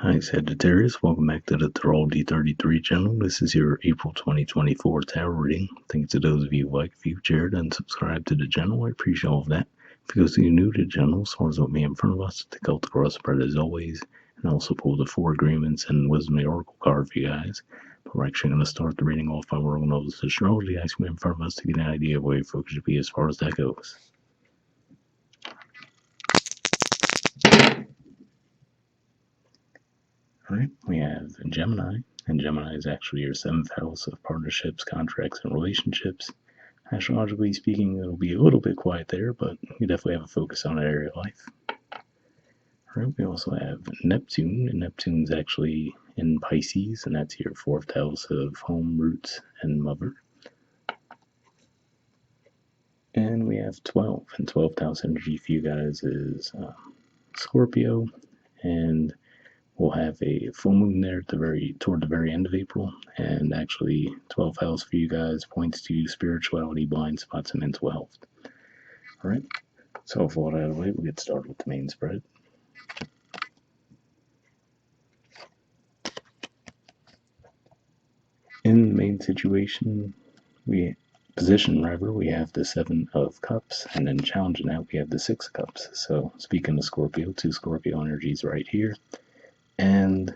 Hi Sagittarius, welcome back to the Astrology 33 channel. This is your April 2024 tarot reading. Thank you to those of you who like, viewed, shared, and subscribed to the channel. I appreciate all of that. If you guys are new to the channel, swords with me in front of us, take out the cross spread as always, and also pull the 4 agreements and wisdom of the oracle card for you guys. But we're actually going to start the reading off by working over this astrology ice in front of us to get an idea of where your focus should be as far as that goes. Alright, we have Gemini, and Gemini is actually your 7th house of partnerships, contracts, and relationships. Astrologically speaking, it'll be a little bit quiet there, but you definitely have a focus on that area of life. Alright, we also have Neptune, and Neptune's actually in Pisces, and that's your 4th house of home, roots, and mother. And we have 12, and 12th house energy for you guys is Scorpio, and we'll have a full moon there toward the very end of April, and actually 12th house for you guys points to spirituality, blind spots, and mental health. All right, so with all that out of the way, we'll get started with the main spread. In the main situation, we have the 7 of Cups, and then challenging that, we have the 6 of Cups. So speaking of Scorpio, 2 Scorpio energies right here. And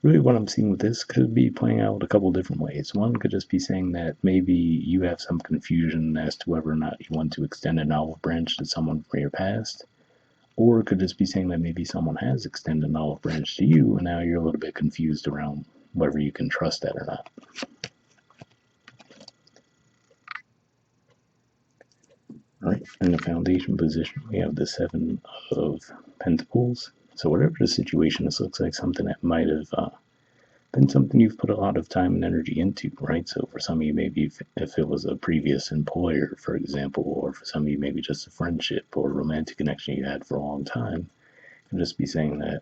really what I'm seeing with this could be playing out a couple different ways. One could just be saying that maybe you have some confusion as to whether or not you want to extend an olive branch to someone from your past. Or it could just be saying that maybe someone has extended an olive branch to you, and now you're a little bit confused around whether you can trust that or not. Alright, in the foundation position, we have the 7 of Pentacles. So whatever the situation, this looks like something that might have been something you've put a lot of time and energy into, right? So for some of you, maybe if it was a previous employer, for example, or for some of you, maybe just a friendship or a romantic connection you had for a long time, you can just be saying that.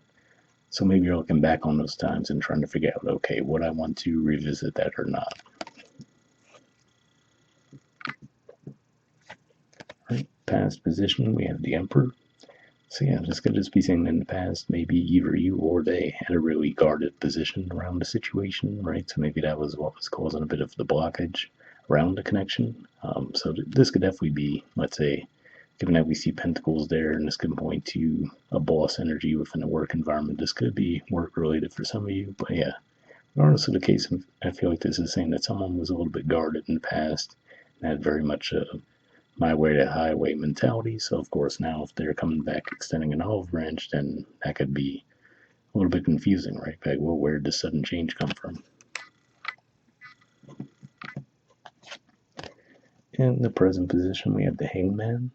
So maybe you're looking back on those times and trying to figure out, okay, would I want to revisit that or not? Right, past position, we have the Emperor. So yeah, this could just be saying that in the past, maybe either you or they had a really guarded position around the situation, right? So maybe that was what was causing a bit of the blockage around the connection. So this could definitely be, let's say, given that we see Pentacles there, and this could point to a boss energy within a work environment. This could be work related for some of you, but yeah, regardless of the case, I feel like this is saying that someone was a little bit guarded in the past and had very much a my way to highway mentality. So of course now if they're coming back extending an olive branch, then that could be a little bit confusing, right? Like, well, where did this sudden change come from? In the present position, we have the Hangman.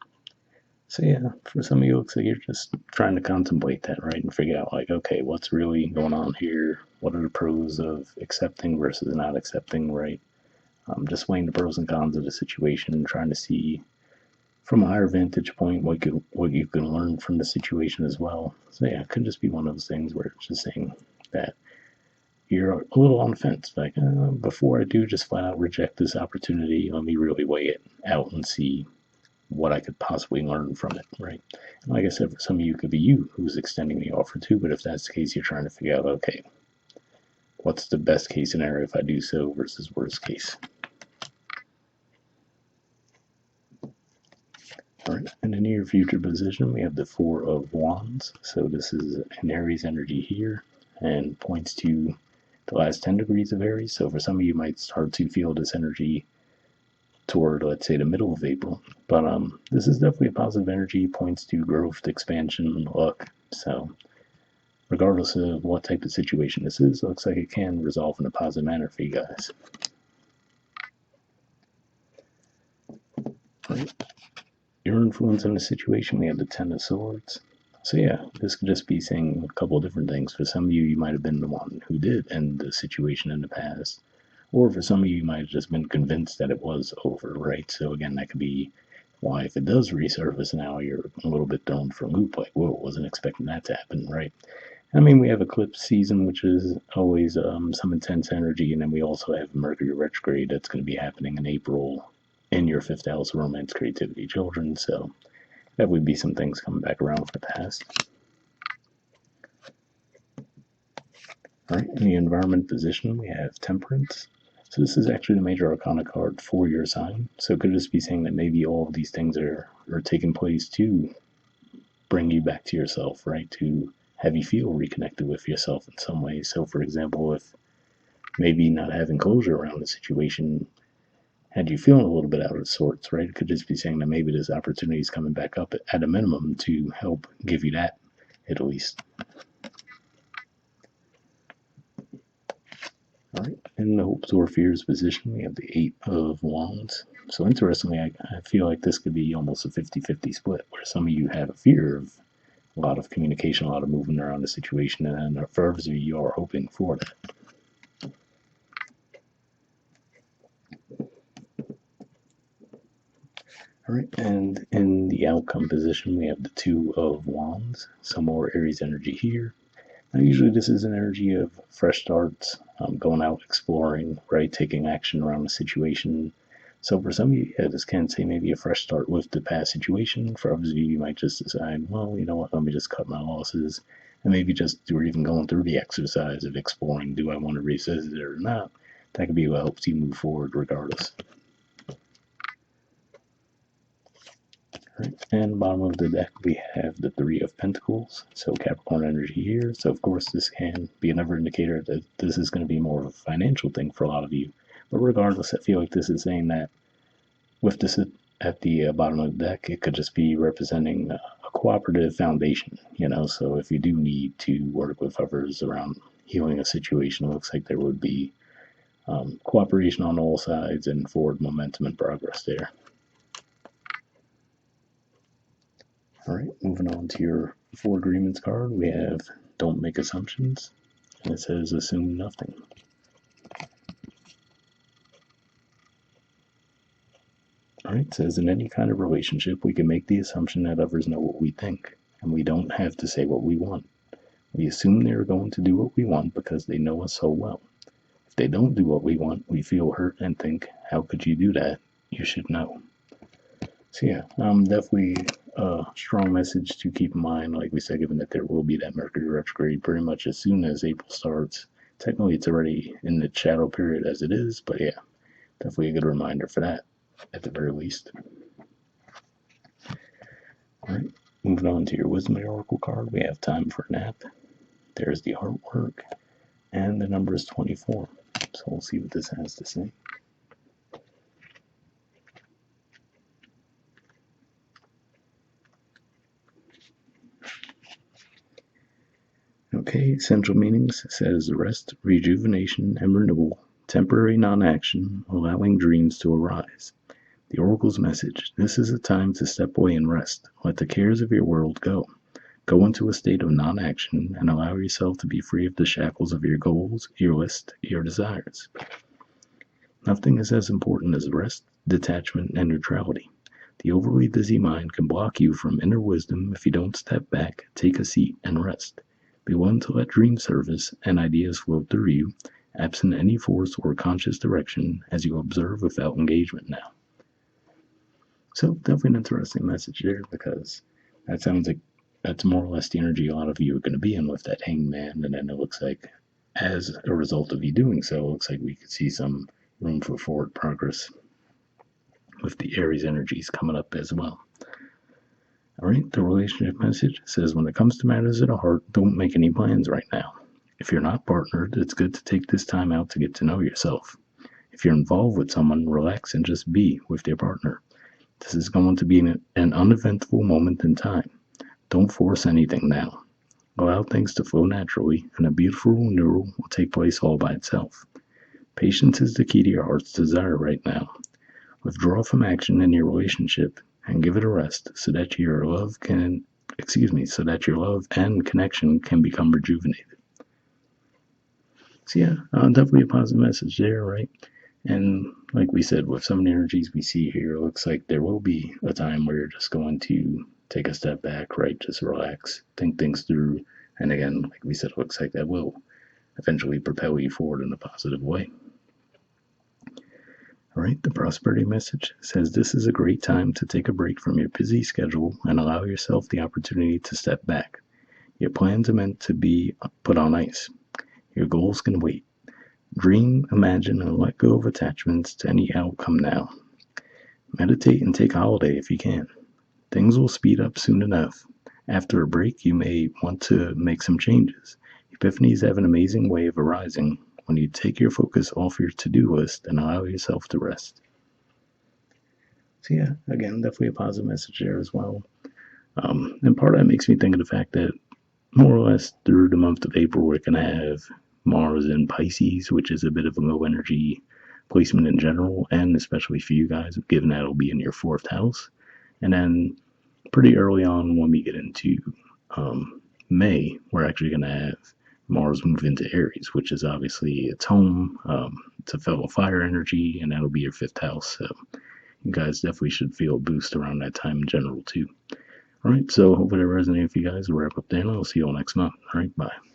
So yeah, for some of you, it looks like you're just trying to contemplate that, right? And figure out like, okay, what's really going on here? What are the pros of accepting versus not accepting, right? Just weighing the pros and cons of the situation and trying to see from a higher vantage point what you can learn from the situation as well. So yeah, it could just be one of those things where it's just saying that you're a little on the fence, like before I do just flat out reject this opportunity, let me really weigh it out and see what I could possibly learn from it, right? And like I said, for some of you, it could be you who's extending the offer too, but if that's the case, you're trying to figure out, okay, what's the best case scenario if I do so versus worst case. All right, in the near future position, we have the 4 of Wands. So this is an Aries energy here and points to the last 10 degrees of Aries. So for some of you, might start to feel this energy toward, let's say, the middle of April. But this is definitely a positive energy, points to growth, expansion, luck. So regardless of what type of situation this is, it looks like it can resolve in a positive manner for you guys. All right. Your influence in the situation, we have the 10 of Swords. So yeah, this could just be saying a couple of different things. For some of you, you might have been the one who did end the situation in the past. Or for some of you, you might have just been convinced that it was over, right? So again, that could be why if it does resurface now, you're a little bit thrown for a loop, like, whoa, wasn't expecting that to happen, right? I mean, we have eclipse season, which is always some intense energy, and then we also have Mercury retrograde that's going to be happening in April in your 5th house, romance, creativity, children. So that would be some things coming back around from the past. All right, in the environment position, we have Temperance. So this is actually the major arcana card for your sign. So it could just be saying that maybe all of these things are taking place to bring you back to yourself, right? To have you feel reconnected with yourself in some way. So, for example, if maybe not having closure around the situation had you feeling a little bit out of sorts, right? It could just be saying that maybe this opportunity is coming back up at a minimum to help give you that at least. All right, in the hopes or fears position, we have the Eight of Wands. So interestingly, I feel like this could be almost a 50-50 split, where some of you have a fear of a lot of communication, a lot of movement around the situation, and for others of you are hoping for that. All right, and in the outcome position, we have the Two of Wands. Some more Aries energy here. Now, usually this is an energy of fresh starts, going out exploring, right, taking action around the situation. So for some of you, yeah, this can say maybe a fresh start with the past situation. For others of you, you might just decide, well, you know what, let me just cut my losses. And maybe just, or even going through the exercise of exploring, do I want to revisit it or not? That could be what helps you move forward regardless. Right. And bottom of the deck, we have the Three of Pentacles. So Capricorn energy here. So, of course, this can be another indicator that this is going to be more of a financial thing for a lot of you. But regardless, I feel like this is saying that with this at the bottom of the deck, it could just be representing a cooperative foundation, you know. So, if you do need to work with others around healing a situation, it looks like there would be cooperation on all sides and forward momentum and progress there. All right, moving on to your Four Agreements card, we have Don't Make Assumptions, and it says Assume Nothing. All right, it says in any kind of relationship, we can make the assumption that others know what we think, and we don't have to say what we want. We assume they are going to do what we want because they know us so well. If they don't do what we want, we feel hurt and think, how could you do that? You should know. So yeah, definitely a strong message to keep in mind. Like we said, given that there will be that Mercury retrograde pretty much as soon as April starts. Technically, it's already in the shadow period as it is, but yeah, definitely a good reminder for that at the very least. All right, moving on to your Wisdom Oracle card, we have Time for a Nap. There's the artwork, and the number is 24. So we'll see what this has to say. Okay, essential meanings says rest, rejuvenation, and renewal, temporary non-action, allowing dreams to arise. The Oracle's message: this is a time to step away and rest. Let the cares of your world go. Go into a state of non-action and allow yourself to be free of the shackles of your goals, your list, your desires. Nothing is as important as rest, detachment, and neutrality. The overly busy mind can block you from inner wisdom if you don't step back, take a seat, and rest. Be willing to let dream surface and ideas flow through you, absent any force or conscious direction, as you observe without engagement now. So definitely an interesting message there, because that sounds like that's more or less the energy a lot of you are going to be in with that hangman. And then it looks like as a result of you doing so, it looks like we could see some room for forward progress with the Aries energies coming up as well. All right, the relationship message says when it comes to matters of the heart, don't make any plans right now. If you're not partnered, it's good to take this time out to get to know yourself. If you're involved with someone, relax and just be with your partner. This is going to be an uneventful moment in time. Don't force anything now. Allow things to flow naturally, and a beautiful renewal will take place all by itself. Patience is the key to your heart's desire right now. Withdraw from action in your relationship and give it a rest so that your love and connection can become rejuvenated. So yeah, definitely a positive message there, right? And like we said, with some of the energies we see here, it looks like there will be a time where you're just going to take a step back, right? Just relax, think things through. And again, like we said, it looks like that will eventually propel you forward in a positive way. All right, the prosperity message says this is a great time to take a break from your busy schedule and allow yourself the opportunity to step back. Your plans are meant to be put on ice. Your goals can wait. Dream, imagine, and let go of attachments to any outcome now. Meditate and take a holiday if you can. Things will speed up soon enough. After a break, you may want to make some changes. Epiphanies have an amazing way of arising when you take your focus off your to-do list and allow yourself to rest. So yeah, again, definitely a positive message there as well. And part of that makes me think of the fact that more or less through the month of April, we're going to have Mars in Pisces, which is a bit of a low energy placement in general, and especially for you guys, given that it'll be in your fourth house. And then pretty early on, when we get into May, we're actually going to have Mars move into Aries, which is obviously its home. It's a fellow fire energy, and that'll be your fifth house. So you guys definitely should feel a boost around that time in general, too. All right, so hopefully that resonated with you guys. We'll wrap up there, and I'll see you all next month. All right, bye.